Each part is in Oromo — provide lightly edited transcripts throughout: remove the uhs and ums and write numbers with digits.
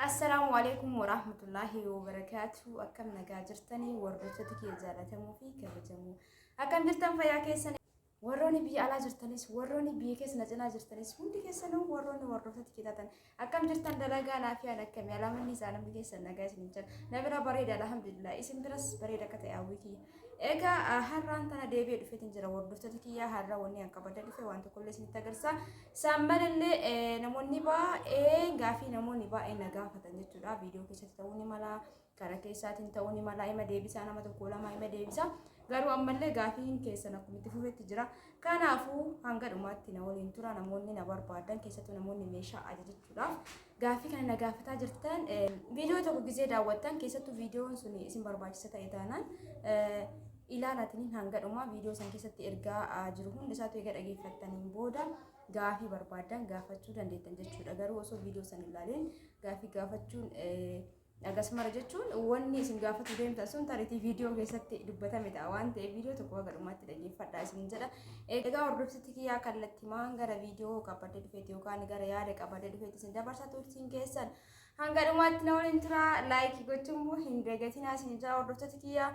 السلام عليكم ورحمة الله وبركاته. أكم نجاجرتني وردتك يا زالتمو في كبجمو أكم جرتن فيا كيسن وروني بي على جرتنيس وروني بي كيس نجنا جرتنيس هندي كيسنو وروني وردتك كذا أكم جرتن دلقا نافيا نكمل على من نزانا بكيسن نجاز نجار نبرا بريد الحمد لله اسم درس بريد كتي أويكي إيجا هران تنا ديبي دفتين جرا وردتك يا هرا وني أنك بدل في وانت كل سنة تجرسا سامبل اللي نموني با غافي نموني با نجافة تنجتورا فيديو كيسة توني ملا كاركيسات توني ملا إما ديبسا أنا ما تقولا ما إما ديبسا garuu ammallee gaafiin keessan akkuma itti fufetti jira. Kanaafuu hanga dhumaatti na waliin tura namoonni na barbaadan keessattuu namoonni meeshaa ajajachuudhaaf gaafii kana na gaafataa jirtan viidiyoo tokko gisee daawwattan keessattuu viidiyoon sun isin barbaachisa ta'e taanaan ilaalatiniin hanga dhumaa viidiyoo san keessatti ergaa jiru hundi isaatu eega dhageeffattaniin booda gaafii barbaadan gaafachuu dandeettan jechuudha. Garuu osoo viidiyoo san ilaaleen gaafii gaafachuun agasmara jechuun wanni isin gaafatu deemtan sun tariitii viidiyoo keessatti dubbatame ta'a waan ta'eef viidiyoo tokko hanga dhumaatti dhageeffadhaa isin jedha. Egaa hordoftoota kiyyaa kallattii maan gara viidiyoo qabadee dhufeeti yookaan gara yaada qabadee dhufeeti isin dabarsaa turtiin keessan hanga dhumaatti na waliin tura laayikii gochuun immoo hin dagatinaa isin jedha hordoftoota kiyyaa.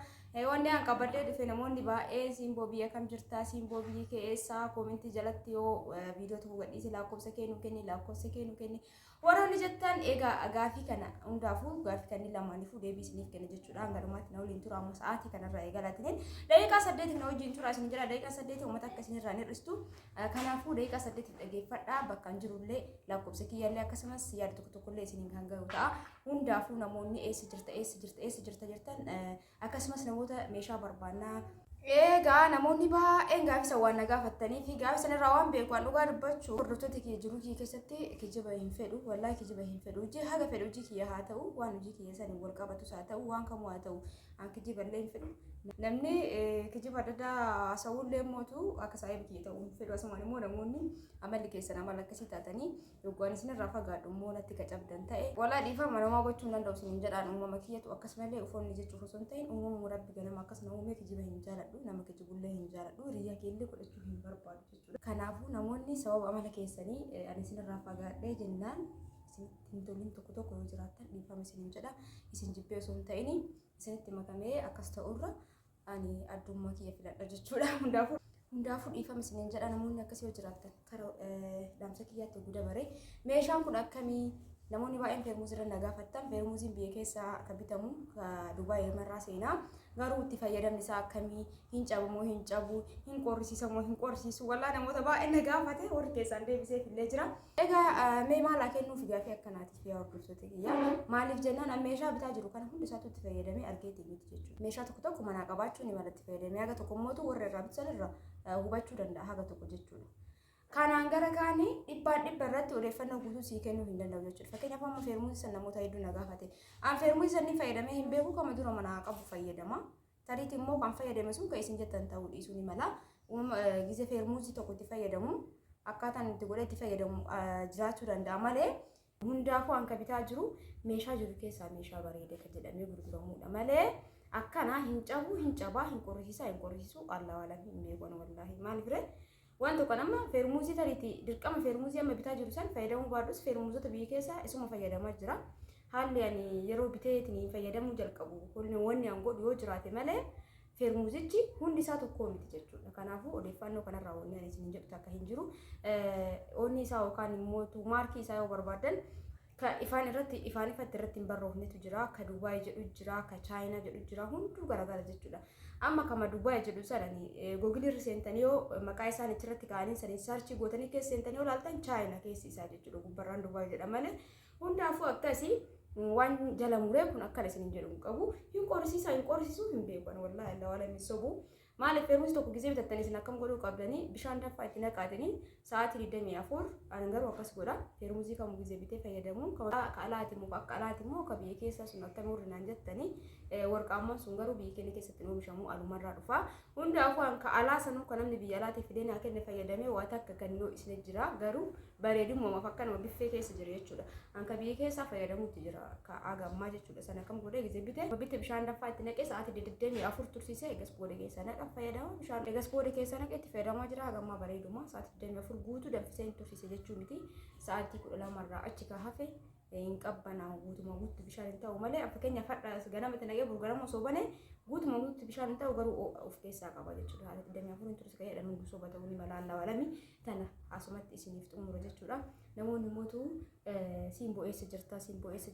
Wanni an qabadee dhufe namoonni baay'ee simboo biyya kam jirtaa simboo biyyi keessaa koomentii jalatti yoo viidiyoo tokko gadhiise lakkoofsa kee nu kenni warroonni jettan egaa gaafii kana hundaafuu gaafii kanneen lamaaniifuu deebii isiniif kenna jechuudha. Hanga dhumaatti na waliin tura amma sa'aatii kanarraa eegalatiniin daqiiqaa 8 na wajjin tura isin jedha. Daqiiqaa 8 uummata akkasiinirraa ni hir'istu. Kanaafuu daqiiqaa 8 dhageeffadhaa bakka hin jirullee lakkoofsa kiyyaallee akkasumas yaada tokko tokkollee isiniin kan gahu ta'a. Hundaafuu namoonni eessa jirta jettan akkasumas namoota meeshaa barbaannaa egaa namoonni baay'een gaafisa waan na gaafattanii fi gaafisa irraa waan beeku waan dhugaa dubbachuu hordoftoota kiyya jiru kiyya keessatti kijiba hin fedhu wallahi kijiba hin fedhu hojii haga fedhu hojii kiyya haa ta'u waan hojii kiyya saniin wal qabatus haa ta'u waan kamuu haa ta'u an kijiba illee hin fedhu namni kijiba adda haasawullee mootu akka saayib kiyya ta'uu hin fedhu asumaan immoo namoonni amalli keessan amala akkasii taatanii yookaan isin irraa fagaadhu immoo natti qacabdan ta'e walaa dhiifama namaa gochuu hin danda'u isin jedhaan uumama kiyyatu akkasumallee ufoonni jechuuf osoo hin ta'in uumama rabbi ganama akkasuma uumee kijiba hin jaaladhu nama kijibullee hin jaaladhu hiriyaa keellee godhachuu hin barbaadu jechuudha. Kanaafuu namoonni sababa amala keessanii ani isin irraa fagaadhee jennaan isin toliin tokko tokko yoo jiraattan dhiifama isin jedha isin jibbee osoo hin ta'in isinitti makamee akkas ta'urra ani addummaa kiyya filadha jechuudha. Hundaafuu dhiifama isin jedha namoonni akkasii yoo jiraattan karaa dhaamsa kiyyaatti guddaa baree meeshaan kun akkamii namoonni baay'een feermuuzii irra na gaafattan feermuuziin biyya keessaa akka bitamu Dubaay irraa seenaa garuu itti fayyadamni isaa akkamii hin cabamoo hin cabu hin qorrisiisamoo hin qorrisiisu wallaa namoota baay'een na gaafate warri keessaan deebiseef illee jira. Egaa mee maal kennuuf gaafii akkanaatiif yaa hordoftoota kiyya maaliif jennaan meeshaa bitaa jiru kana hundi isaatu itti fayyadamee argeetii miti jechuudha. Meeshaa tokko tokko manaa qabaachuun ni mala itti fayyadamee haga tokko mootu warra irraa bitan irraa hubachuu danda'a haga tokko jechuudha. Kanaan gara kaanii dhibbaan dhibba irratti odeeffannoo guutuu sii kennuu hin danda'u jechuudha. Fakkeenyaaf amma feermuuzii san namoota hedduu na gaafate. An feermuuzii san fayyadamee hin beeku kama dura manaa qabu fayyadama. Tariitti immoo kan fayyadame sun kan isin jettan ta'uu dhiisuu ni mala. Gise feermuuzii tokko itti fayyadamu akkaataan itti godhee itti fayyadamu jiraachuu danda'a malee hundaafuu hanka bitaa jiru meeshaa jiru keessaa meeshaa bareedee kan jedhamee gurguramudha malee akkana hin cabu hin cabaa hin qorrisiisu Allah wala hin beekon wallahi maaliif ree waan tokko nama feermuuzii tariitti dirqama feermuuzii amma bitaa jiru san fayyadamuu baadhus feermuuzota biyya keessaa isuma fayyadamaa jira. Haalli ani yeroo biteetiin fayyadamuu jalqabu wanni an godhu yoo jiraate malee feermuuzichi hundi isaa tokko miti jechuudha. Kanaafuu odeeffannoo kanarraa wanni ani isin jedhu akka hin jiru onni isaa yookaan immoo maarkii isaa yoo barbaadan ka ifaan ifatti irratti hin barroofnetu jira ka Dubaay jedhu jira ka Chaayinaa jedhu jira hunduu garagara jechuudha. Amma kama Dubaay jedhu sanani Google irra seentanii yoo maqaa isaan irratti kaa'anii sanii saarchii gootanii keessa seentanii yoo ilaaltan Chaayinaa keessi isaa jechuudha gubbarraan Dubaay jedha malee hundaafuu akkasii waan jala muree kun akka isin jedhu qabu hin qorrisiisu hin beekan wallahi Allah wala misobu maaliif feermuuzii tokko gisee bitattanii isin akkam godhuu qabdanii bishaan dafaa itti naqaatanii sa'aatii 24 an garuu akkas godha feermuuzii kam gisee bitee fayyadamu ka alaati immoo akka alaati immoo ka biyya keessa sun akkam urrinaan jettanii warqaamman sun garuu biyya keenya keessatti oomishamu alumarraa dhufa. Hundaafuu an ka alaa sanuu kan namni biyya alaatiif fidee naa kenne fayyadamee waa takka kan yoo isin jira garuu bareedummaa fakkaan biffee keessa jira jechuudha. An ka biyya keessaa fayyadamuutti jira ka agammaa jechuudha sana akkam godhee gisee bitee bishaan dafaa itti naqee sa'aatii 24 tursiisee egas boodee keessa naqa fayyadama bishaan egas boodee keessa naqee itti fayyadamaa jira agammaa bareedummaa sa'aatii 24 guutuu danfisee tursiisee jechuu miti sa'aatii 12 irraa achi ka hafe hin qabbanaa guutuma guutti bishaan hin ta'u malee fakkeenyaaf hadha ganama itti naqee burganama osoo banee guutuma guutti bishaan hin ta'u garuu of keessaa qaba jechuudha. Haala 24 turus ka'ee dha nuti soba ta'uu ni mala lawalami tana asumatti isiniif xumura jechuudha. Namoonni mootu simboo eessa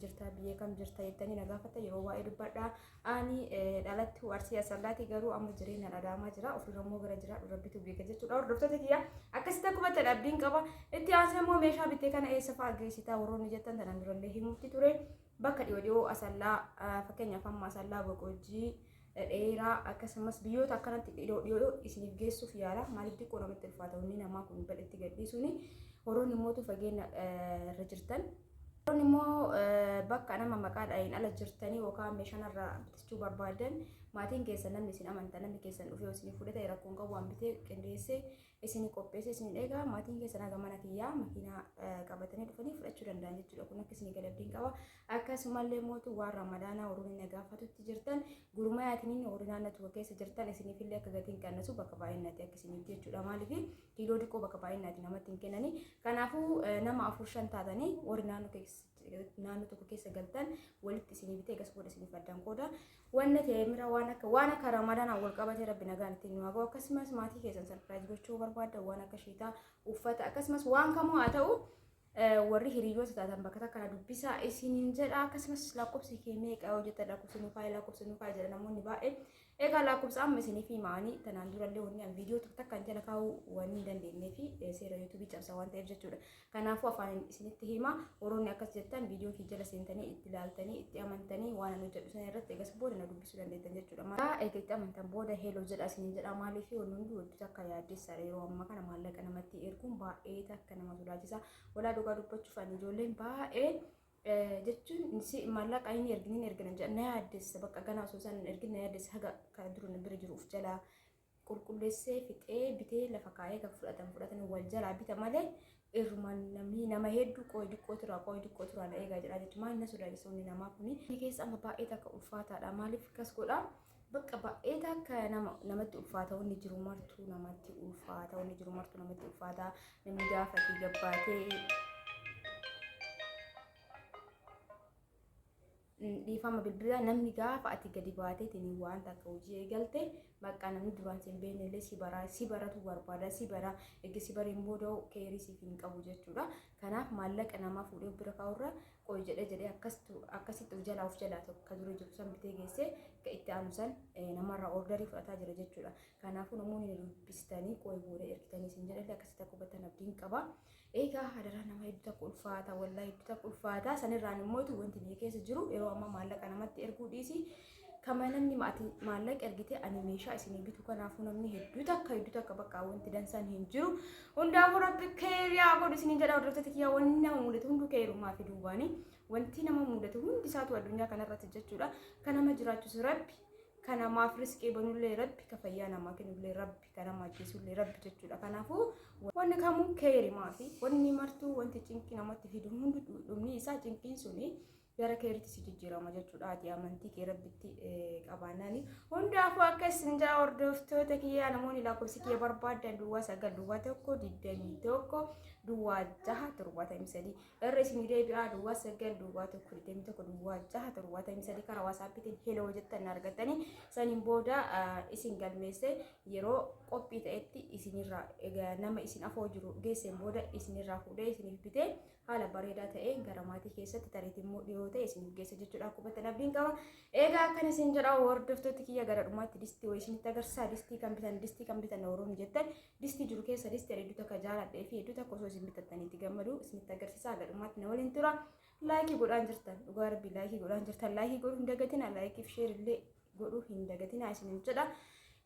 jirta biyya kam jirta jettanii na gaafata yeroo waa'ee dubbadhaa. Ani dhalatti Arsii Asallaati garuu amma jireenya Adaamaa jira ofirra immoo gara jiraadhu rabbitu beeka jechuudha. Hordoftoota kiyya akkasitti akkuma ta'e abdiin qaba. Itti aansee immoo meeshaa bittee kana eessa fa'aa geessitaa warroonni jettan tanan durallee himuutti ture. Bakka dhiyoo Asallaa fakkeenyaaf amma Asallaa Boqojjii dheeraa akkasumas biyyoota akkanatti dhiyoo isiniif geessuuf yaala. Maaliif xiqqoo namatti ulfaata wanni namaa kun bal'itti gadhiisuuni. Warroonni immoo fageenya irra jirtan. Warroonni immoo bakka nama maqaadhaan ala jirtanii yookaan meeshaan irraa bitachuu barbaadan maatiin keessan namni isin amantan namni keessan dhufee isin fudhate rakkoon qabu waan bitee qindeessee isin qopheessee isin eegaa maatiin keessan haga mana kiyyaa makiinaa qabatanii dhufanii fudhachuu danda'an jechuudha. Kun akka isin galabdiin qaba. Akkasumallee mootu waan ramadaanaa warroonni na gaafatutti jirtan gurmaayaatiin warri naannoo keessa jirtan isiniifillee akka gatiin qannasu bakka baay'inaatti akka isiniif jechuudha. Maaliif kiiloo xiqqoo bakka baay'inaatti namatti hin kennanii. Kanaafuu nama 4-5 taatanii warri naannoo tokko keessa galtan walitti isinii bitee gas booda isiniif addaan qooda. Wanna ta'e mira waan akka ramadaanaa wal qabatee rabbi nagaan ittiin nu haa akkasumas maatii keessan sarpiraayiz gochuu barbaadda waan akka shiitaa uffata akkasumas waan kamuu haa ta'u warri hiriyoota taatan bakka takka dubbisaa isiniin jedha. Akkasumas lakkoofsi kee meeqa yoo jettan lakkoofsi nuufaa jedha namoonni baay'ee. Egaa lakkoofsa amma isiniif himaanii tanaan durallee wanni viidiyoo takka jala kaa'uu waan hin dandeenyee fi seera yuutuubii cabsa waan ta'eef jechuudha. Kanaafuu afaan isinitti hima warroonni akkas jettan viidiyoo kee jala seentanii itti ilaaltanii itti amantanii waan nu jedhu sana irratti eegas booda na dubbisuu dandeettan jechuudha. Maqaa eegaatti amantan booda heeloo jedha isiniin jedha. Maaliif wanni hundi wajjin akka yaaddeessa yeroo ammaa kana maallaqa namatti erguun baay'ee takka nama sodaachisa. Walaa dhugaa dubbachuuf ani ijoolleen baay'ee jechuun maallaqa inni ergina jedha na yaaddessa bakka ganaa osoo isaan ergin na yaaddessa haga kan dura bira jiruuf jalaa qulqulleessee fixee bitee lafa kaayee kan fudhatan wal jalaa bita malee irrumaan namni nama hedduu qooyi diqqoo turaa na eegaa jedha jechuudha. Maal na sodaachisa wanni namaa kuni keessa amma baay'ee takka ulfaataadha. Maaliif akkas godha bakka baay'ee takka namatti ulfaata wanni jiru martuu namatti ulfaata namni gaafate gabbaatee dhiifama bilbilaa namni gaafa ati gadi baateetiin waan takka hojii eegalte bakka namni duraan sin beeknellee si baratu barbaada si bara eegi si bareen booda keerii siif hin qabu jechuudha. Kanaaf maallaqa namaa fuudhee bira kaa'urra qoy jedhee akkasitti of jalaa tokko dura jiru san bitee geessee ka itti aanu san namarraa ordarii fudhataa jira jechuudha. Kanaafuu namoonni dubbistanii qoy booda ergitanii sin jedhanii akkasitti akka hubatan abdiin qaba. Egaa hadaraa nama hedduu takka ulfaata wallaahi hedduu takka ulfaata sanirraan immoo wanti biyya keessa jiru yeroo ammaa maallaqa namatti erguu dhiisi kama namni maallaqa ergite ani meeshaa isinii bitu kanaafuu namni hedduu takka bakka wanti dansaan hin jiru hundaafuu rabbi keeriyaa godhu isiniin jedha. Hordoftoota kiyyaa wanni nama mudatu hunduu keerummaa fi duubaanii wanti nama mudatu hundi isaatu addunyaa kanarratti jechuudha. Kan nama jiraachisu rabbi kan namaaf riskii banullee rabbi ka fayyaa namaa kennullee rabbi kan nama ajjeesullee rabbi jechuudha. Kanaafuu wanni kamuu keerimaa fi wanni martuu wanti cinqii namatti fidu hundi dhumni isaa cinqiin suni gara keeritti si jijjiirama jechuudha. Ati amantii kee rabbitti qabaannani hundaafuu akkas hin jaa. Hordoftoota kiyyaa namoonni lakkoofsi kiyya barbaadan duwwaa 9 duwwaa 6 irra isin deebi'aa duwwaa 9 duwwaa 1 duwwaa 6 karaa waasaapiitiin heloo jettan argatanii saniin booda isin galmeesse yeroo qophii ta'etti isinirraa nama isin afoo jiru geesseen booda isinirraa fuudhee isiniif bitee haala bareedaa ta'een gara maatii keessatti tareetii immoo dhiyoo ta'e isiniif geessa jechuudha. Akkuma abdiin qaba. Egaa akkan isin jedha hordoftoota kiyya gara dhumaatti distii wayii isinitti agarsiisa. Distii kan bitan Oromoo jettan distii jiru keessa distii hedduu takka jaaladhee fi hedduu takka osoo isin bitattaniitti gammadu isinitti agarsiisa. Gara dhumaatti na waliin tura. Laayikii godhaan jirtan dhugaa rabbi laayikii godhaan jirtan laayikii godhuu hin dagatina laayikiif sheer illee godhuu hin dagatina isiniin jedha.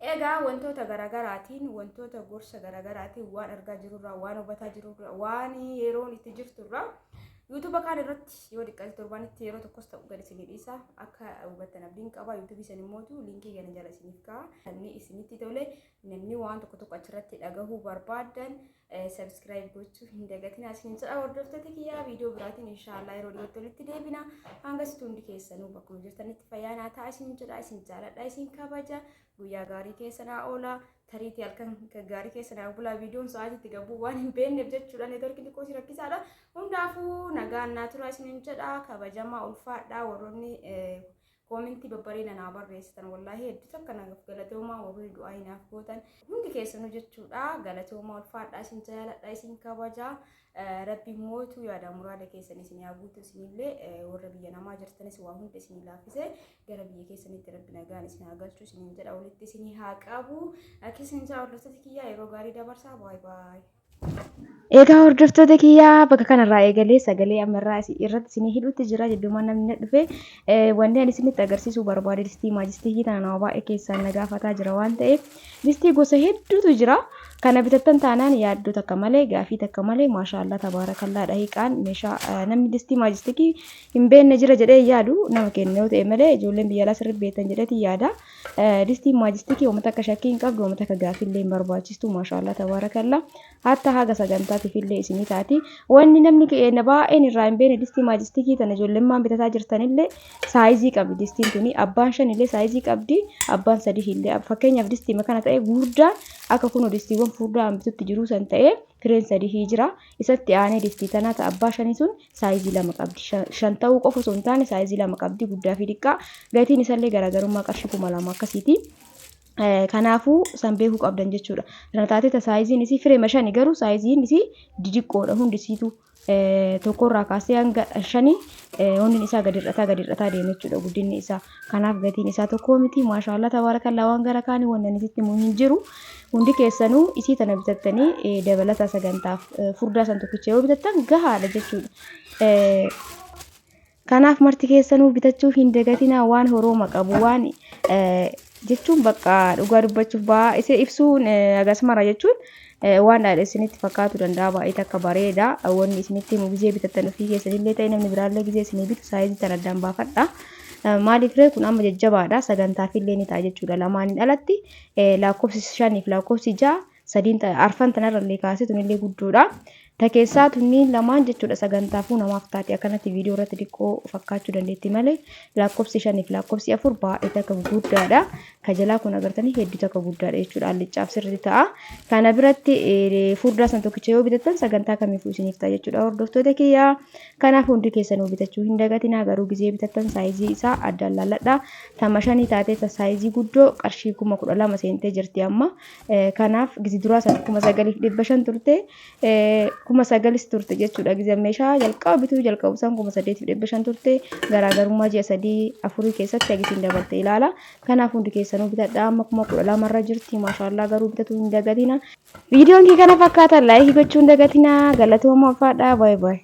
Egaa wantoota garagaraatiin wantoota gorsa garagaraatiin waan argaa jirurraa waan hubataa jirurraa waan yeroon itti jirturraa YouTube kan irratti yoo diqqaate torbanitti yeroo tokkos ta'u gadi isinii dhiisa akka hubattan abdiin qaba. YouTube isin immootu linkii gana jala isiniif ka'a. Inni isinitti tole namni waan tokko achirratti dhagahuu barbaadan subscribe gochuu hin dagatina isiniin jedha. Hordoftoota kiyyaa viidiyoo biraatiin inshallah yeroo dhiyootti walitti deebina. Hanga hundi keessanuu bakkuma jirtanitti fayyaa naa ta'a isiniin jedha. Isin jaaladha isin kabaja. Guyyaa gaarii keessanaa oola. tariitii halkan gaarii keessa naa bulaa viidiyoon sa'aatiitti gabbuu waan hin beekneef jechuudha. Neetworkii xiqqoo si rakkisaadha. Hundaafuu nagaan naa turaa isiniin jedha. Kabajamaa ulfaadhaa warroonni koomentii babbareedaa naa barreessitan wallaahi hedduu takka nagaaf galatoomaa warri du'aa hinaaf gootan hundi keessanuu jechuudha. Galatoomaa ulfaadhaa isin jaaladha isin kabajaa. Rabbi mootu yaada muraada keessan isin yaa guutu isinillee warra biyya namaa jirtanis waa hunda isin laafisee gara biyya keessanitti rabbi nagaan isin haa galchu isiniin jedha walitti isin haa qabu. Akkasiin jaa hordoftoota kiyyaa yeroo gaarii dabarsaa baay baay. Egaa hordoftoota kiyyaa bakka kanarraa eegalee sagalee ammarraa irratti isinii hidhuutti jira jedhuma namni dhufe wanti ani isinitti agarsiisuu barbaade distii maajistii kana nama baay'ee keessaan na gaafataa jira waan ta'eef distii gosa hedduutu jira. Kana bitattan taanaan yaaddoo takka malee gaafii takka malee maashaallah tabaarakallaa dhahiqaan meeshaa namni distii maajistii hin beekne jira jedhee yaadu nama kenna yoo ta'e malee ijoolleen biyya alaa sirriitti beektan jedheeti yaada. Distii maajistii uummata akka shakkii hin qabdu uummata akka gaafii illee hin barbaachistu maashaallah tabaarakallaa hatta haga sagantaatiif illee isinii taati. Wanni namni baay'een irraa hin beekne distii maajistii tana ijoolleen maan bitataa jirtanillee saayizii qabdi distiin tuni abbaan 5 illee saayizii qabdi abbaan 3 illee fakkeenyaaf distii makana ta'e gurguddaan akka kun distiiwwan furdaan bitutti jiru san ta'e fireen 3 jira isatti aanee distii tana ta'a abbaa 5 sun saayizii 2 qabdi 5 ta'uu qofa osoo hin taane saayizii 2 qabdi guddaa fi xiqqaa gatiin isallee garaagarummaa qarshii 2000 akkasiiti. Kanaafuu san beekuu qabdan jechuudha. Kana taatee saayiziin isii firee 5 garuu saayiziin isii didiqqoodha hundisiitu tokkorraa kaasee hanga 5 hundi isaa gadi hir'ataa deema jechuudha guddinni isaa. Kanaaf gatiin isaa tokko miti maashaallah tabaarakallaa waan gara kaanii waan isitti hin jiru. Hundi keessanuu isii tana bitattanii dabalata sagantaaf furdaa san tokkicha yoo bitattan gahaadha jechuudha. Kanaaf marti keessanuu bitachuu hin dagatinaa waan horooma qabu waan jechuun bakka dhugaa dubbachuuf baay'ee ibsuun agasmara jechuun waan isinitti fakkaatu danda'a baay'ee takka bareeda wanni isinitti himu gizee bitattan ofii keessanillee ta'e namni biraallee gizee isinii bitu saayizii tan addaan baafadha. Maaliif ree kun amma jajjabaadha sagantaaf illee ni ta'a jechuudha lamaaniin alatti lakkoofsi 5 fi lakkoofsi 6 sadiin arfan tanarrallee kaasee tunillee guddoodha. Takeessaa tunniin lamaan jechuudha sagantaafuu namaaf taate akkanatti viidiyoo irratti xiqqoo fakkaachuu dandeetti malee lakkoofsi 5 fi lakkoofsi 4 baay'ee takka guddaadha. Kajalaa kun agartanii hedduu takka guddaadha jechuudha allichaaf sirri ta'a. Kana biratti furdaa san tokkicha yoo bitattan sagantaa kamiifuu isiniif ta'a jechuudha hordoftoota kiyyaa. Kanaaf hundi keessanuu bitachuu hin dagatinaa garuu gizee bitattan saayizii isaa addaan laalladha. Tama 5 taatee saayizii guddoo qarshii 12,000 seentee jirti amma. Kanaaf gizii duraa san 9,500 turte 9,000 turte jechuudha gizee meeshaa jalqaba bituu jalqabu san 8,500 turte garaagarummaa ji'a 3-4 keessatti agisiin dabalte ilaala. Kanaaf hundi keessanuu bitadhaa amma 12,000 irra jirti maashaallah garuu bitachuu hin dagatina. Viidiyoon kee kana fakkaata laayikii gochuu hin dagatina galatooma ulfaadhaa baay baay.